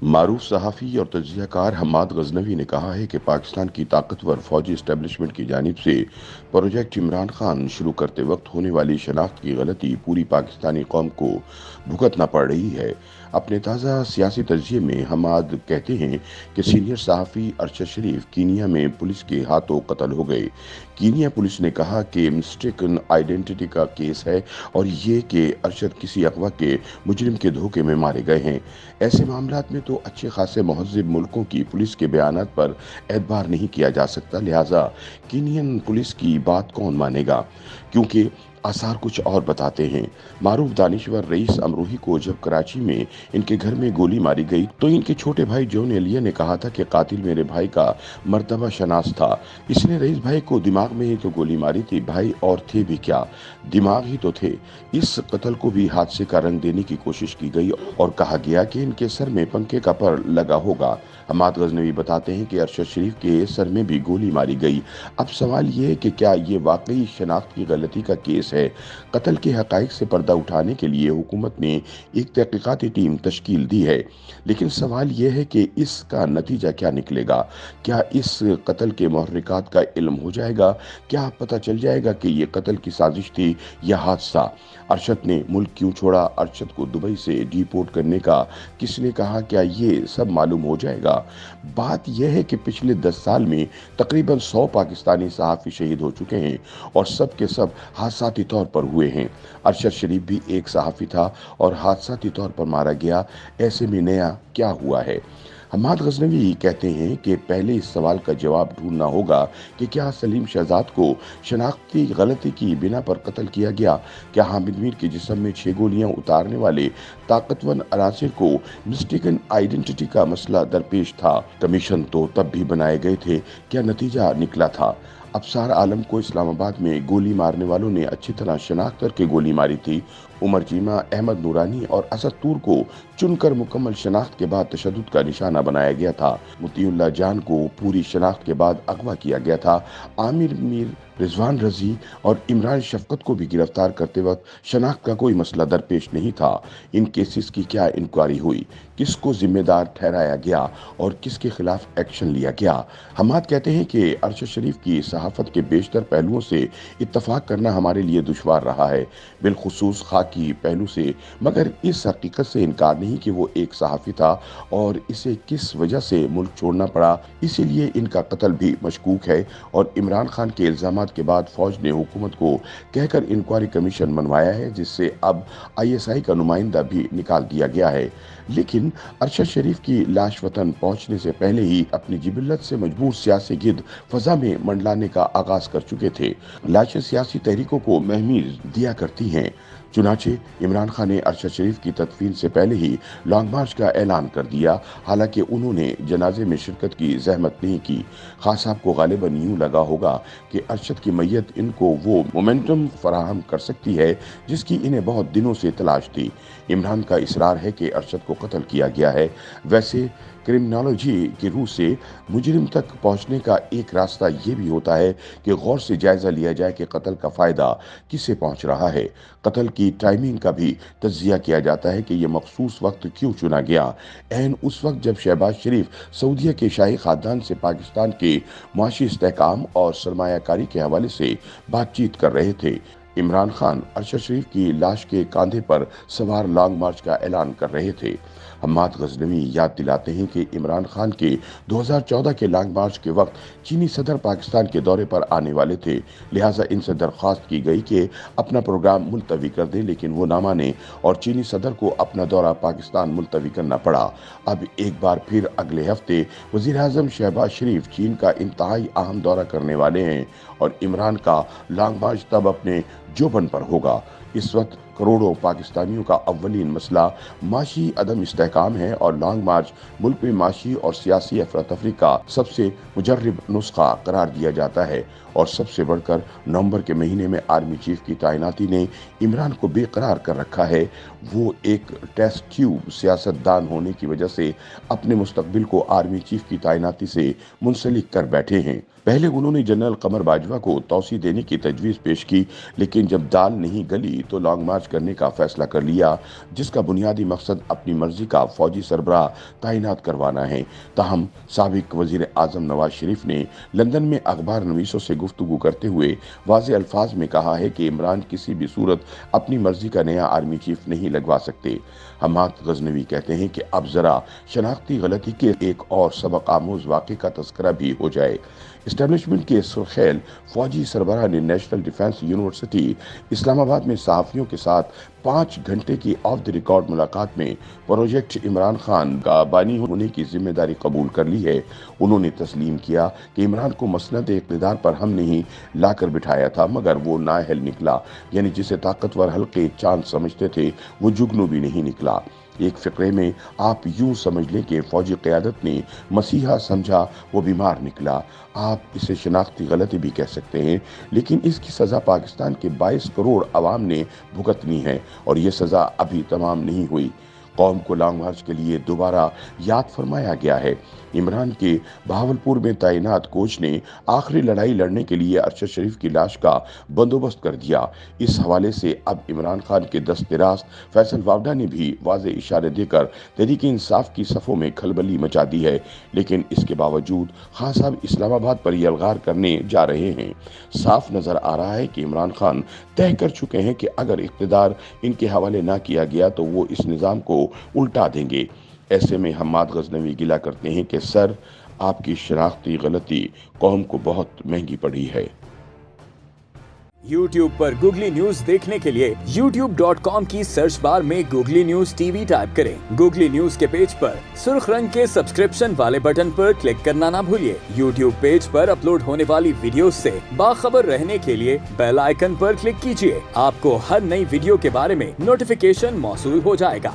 मारूफ सहाफ़ी और तज्ज़िया कार हम्माद गज़नवी ने कहा है कि पाकिस्तान की ताकतवर फ़ौजी इस्टेब्लिशमेंट की जानिब से प्रोजेक्ट इमरान खान शुरू करते वक्त होने वाली शनाख्त की गलती पूरी पाकिस्तानी कौम को भुगतना पड़ रही है। अपने ताज़ा सियासी तज्ज़िये में हम्माद कहते हैं कि सीनियर सहाफ़ी अरशद शरीफ कीनिया में पुलिस के हाथों कत्ल हो गए। कीनिया पुलिस ने कहा कि मिस्टेकन आइडेंटिटी का केस है और ये कि अरशद किसी अगवा के मुजरिम के धोखे में मारे गए हैं। ऐसे मामलात में तो अच्छे खासे महज़िब मुल्कों की पुलिस के बयानात पर एतबार नहीं किया जा सकता, लिहाजा कीनियन पुलिस की बात कौन मानेगा, क्योंकि आसार कुछ और बताते हैं। मारूफ दानिश्वर रईस अमरूही को जब कराची में इनके घर में गोली मारी गई तो इनके छोटे भाई जॉन एलिया ने कहा था कि कातिल मेरे भाई का मर्तबा शनास था, इसने रईस भाई को दिमाग में ही तो गोली मारी थी, भाई और थे भी क्या, दिमाग ही तो थे। इस कत्ल को भी हादसे का रंग देने की कोशिश की गई और कहा गया कि इनके सर में पंखे का पर लगा होगा। हम्माद गज़नवी बताते हैं कि अरशद शरीफ के सर में भी गोली मारी गई। अब सवाल ये है कि क्या ये वाकई शनाख्त की गलती का केस है। कत्ल के हक़ाइक़ से पर्दा उठाने के लिए हुकूमत ने एक तहक़ीक़ाती टीम तश्कील दी है, लेकिन सवाल ये है कि इसका नतीजा क्या निकलेगा। क्या इस कत्ल के मुहर्रिकात का इल्म हो जाएगा, क्या पता चल जाएगा कि ये कत्ल की साजिश थी या हादसा। अरशद ने मुल्क क्यों छोड़ा, अरशद को दुबई से डिपोर्ट करने का किसने कहा, क्या ये सब मालूम हो जाएगा। बात यह है कि पिछले 10 साल में तकरीबन 100 पाकिस्तानी सहाफ़ी शहीद हो चुके हैं और सब के सब हादसाती तौर पर हुए हैं। अरशद शरीफ भी एक सहाफ़ी था और हादसाती तौर पर मारा गया। ऐसे में नया क्या हुआ है। हम्माद गज़नवी कहते हैं कि पहले इस सवाल का जवाब ढूंढना होगा कि क्या सलीम शहजाद को शनाख्ती गलती की बिना पर कत्ल किया गया। क्या हामिद मीर के जिस्म में 6 गोलियां उतारने वाले ताकतवर अनासिर को मिस्टेकन आइडेंटिटी का मसला दरपेश था। कमीशन तो तब भी बनाए गए थे, क्या नतीजा निकला था। अफसार आलम को इस्लामाबाद में गोली मारने वालों ने अच्छी तरह शनाख्त करके गोली मारी थी। उमर चीमा, अहमद नूरानी और असद तूर को चुनकर मुकम्मल शनाख्त के बाद तशद्दुद का निशाना बनाया गया था। मुतीउल्लाह जान को पूरी शनाख्त के बाद अगवा किया गया था। आमिर मीर, रिजवान रजी और इमरान शफकत को भी गिरफ्तार करते वक्त शनाख्त का कोई मसला दरपेश नहीं था। इन केसेस की क्या इंक्वायरी हुई, किसको जिम्मेदार ठहराया गया और किसके खिलाफ एक्शन लिया गया। हम्माद कहते हैं कि अरशद शरीफ की सहाफत के बेशतर पहलुओं से इत्तफाक करना हमारे लिए दुश्वार रहा है, बिलखुसूस खाकी पहलू से, मगर इस हकीकत से इनकार नहीं कि वो एक सहाफ़ी था और इसे किस वजह से मुल्क छोड़ना पड़ा। इसीलिए इनका कत्ल भी मशकूक है और इमरान खान के इल्ज़ामात के बाद फौज ने हुकूमत को कहकर इंक्वायरी कमीशन बनवाया है, जिससे अब ISI का नुमाइंदा भी निकाल दिया गया है। लेकिन अरशद शरीफ की लाश वतन पहुंचने से पहले ही अपनी जिबिल्लत से मजबूर सियासी गिद्ध फजा में मंडलाने का आगाज कर चुके थे। लाशें सियासी तहरीकों को महमीर दिया करती हैं। चुनाचे इमरान खान ने अरशद शरीफ की तदफीन से पहले ही लॉन्ग मार्च का ऐलान कर दिया, हालांकि उन्होंने जनाजे में शिरकत की जहमत नहीं की। खास साहब को गालिबन यूं लगा होगा कि अरशद की मैयत इनको वो मोमेंटम फराहम कर सकती है जिसकी इन्हें बहुत दिनों से तलाश थी। इमरान का इसरार है कि अरशद को कत्ल किया गया है। वैसे क्रिमिनोलॉजी की रूह से मुजरिम तक पहुंचने का एक रास्ता ये भी होता है कि गौर से जायजा लिया जाए कि कत्ल का फायदा किसे पहुंच रहा है। कत्ल की टाइमिंग का भी तज्जिया किया जाता है कि यह मखसूस वक्त क्यों चुना गया, ऐन उस वक्त जब शहबाज शरीफ सऊदीया के शाही खानदान से पाकिस्तान के मुआशी इस्तेहकाम और सरमायाकारी के हवाले से बातचीत कर रहे थे। इमरान खान अरशद शरीफ की लाश के कांधे पर सवार लॉन्ग मार्च का ऐलान कर रहे थे। हम्माद गज़नवी याद दिलाते हैं कि इमरान खान के 2014 के लॉन्ग मार्च के वक्त चीनी सदर पाकिस्तान के दौरे पर आने वाले थे, लिहाजा इनसे दरख्वास्त की गई कि अपना प्रोग्राम मुलतवी कर दें, लेकिन वो ना माने और चीनी सदर को अपना दौरा पाकिस्तान मुलतवी करना पड़ा। अब एक बार फिर अगले हफ्ते वज़ीर आज़म शहबाज शरीफ चीन का इंतहाई अहम दौरा करने वाले हैं और इमरान का लॉन्ग मार्च तब अपने जोबन पर होगा। इस वक्त करोड़ों पाकिस्तानियों का अव्वलीन मसला माशी अदम इस्तेहकाम है और लॉन्ग मार्च मुल्क में माशी और सियासी अफरा तफरी का सबसे मुजर्रिब नुस्खा करार दिया जाता है और सबसे बढ़कर नवंबर के महीने में आर्मी चीफ की तैनाती ने इमरान को बेकरार कर रखा है। वो एक टेस्ट ट्यूब सियासतदान होने की वजह से अपने मुस्तकबिल को आर्मी चीफ की तैनाती से मुंसलिक कर बैठे हैं। पहले उन्होंने जनरल कमर बाजवा को तौसी देने की तजवीज़ पेश की, लेकिन जब दाल नहीं गली तो लॉन्ग मार्च करने का फैसला कर लिया, जिसका बुनियादी मकसद अपनी मर्जी का फौजी सरबराह तैनात करवाना है। ताहम साबिक वजीर आजम नवाज शरीफ ने लंदन में अखबार नवीसों से गुफ्तगू करते हुए वाज़े अल्फाज में कहा है कि इमरान किसी भी सूरत अपनी मर्जी का नया आर्मी चीफ नहीं लगवा सकते। हमाद गजनवी कहते हैं कि अब जरा शनाख्ती गलती के एक और सबक आमूज वाक़े का तस्करा भी हो जाए। इस्टेब्लिशमेंट के सुर्खेल फौजी सरबराह ने नेशनल डिफेंस यूनिवर्सिटी इस्लामाबाद में सहाफ़ियों के साथ 5 घंटे की ऑफ द रिकॉर्ड मुलाकात में प्रोजेक्ट इमरान खान का बानी होने की जिम्मेदारी कबूल कर ली है। उन्होंने तस्लीम किया कि इमरान को मसनद इक़्तिदार पर हमने ही लाकर बिठाया था, मगर वो नाअहल निकला, यानी जिसे ताकतवर हल्के चांद समझते थे वो जुगनू भी नहीं निकला। एक फ़िक्रे में आप यूं समझ लें कि फौजी क़यादत ने मसीहा समझा, वो बीमार निकला। आप इसे शनाख्ती गलती भी कह सकते हैं, लेकिन इसकी सज़ा पाकिस्तान के 22 करोड़ अवाम ने भुगतनी है और ये सज़ा अभी तमाम नहीं हुई। कौम को लॉन्ग मार्च के लिए दोबारा याद फरमाया गया है। इमरान के बहावलपुर में तैनात कोच ने आखिरी लड़ाई लड़ने के लिए अरशद शरीफ की लाश का बंदोबस्त कर दिया। इस हवाले से अब इमरान खान के दस्ते-रास्त फैसल वावडा ने भी वाज़े इशारे देकर तहरीक इंसाफ की सफ़ों में खलबली मचा दी है, लेकिन इसके बावजूद खान साहब इस्लामाबाद पर यलगार करने जा रहे हैं। साफ नज़र आ रहा है कि इमरान खान तय कर चुके हैं कि अगर इक़्तिदार इनके हवाले ना किया गया तो वो इस निज़ाम को उल्टा देंगे। ऐसे में हम्माद गजनवी गिला करते हैं कि सर, आपकी शनाख्ती गलती कौम को बहुत महंगी पड़ी है। YouTube पर गूगली न्यूज देखने के लिए youtube.com की सर्च बार में गूगली न्यूज टीवी टाइप करें। गूगली न्यूज के पेज पर सुर्ख रंग के सब्सक्रिप्शन वाले बटन पर क्लिक करना ना भूलिए। YouTube पेज पर अपलोड होने वाली वीडियोस से बाखबर रहने के लिए बेल आइकन पर क्लिक कीजिए। आपको हर नई वीडियो के बारे में नोटिफिकेशन मौसूल हो जाएगा।